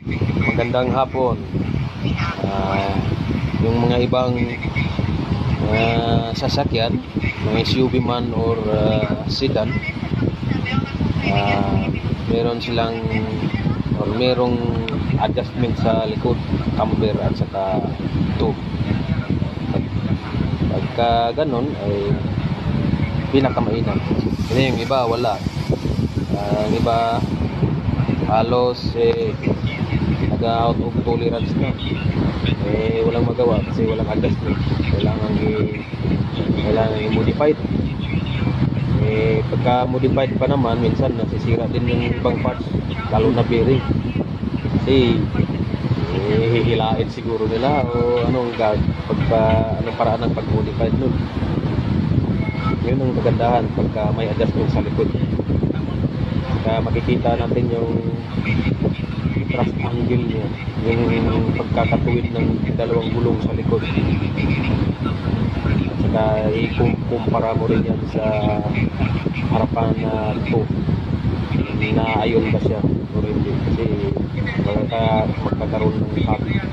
Magandang hapon. Yung mga ibang sasakyan, mga SUV man or sedan, meron silang or merong adjustment sa likod, camber at saka tube. Pagka ganun ay pinakamainam. Kasi yung iba wala. Yung iba halos nag-out of tolerance na. Walang magawa kasi walang adjustment. Kailangan i-modified. Pagka modified pa naman, minsan nasisira din yung ibang parts, lalo na bearing. Kasi hihilain siguro nila o anong paraan ng pag-modified nun. Yun ang kagandahan pagka may adjustment sa likod. Makikita natin yung thrust angle niya, yung pagkakatuwid ng dalawang gulong sa likod. At saka ikumpara mo rin yan sa harapan na ito, na ayon ba siya o hindi, kasi magkakaroon ng habit.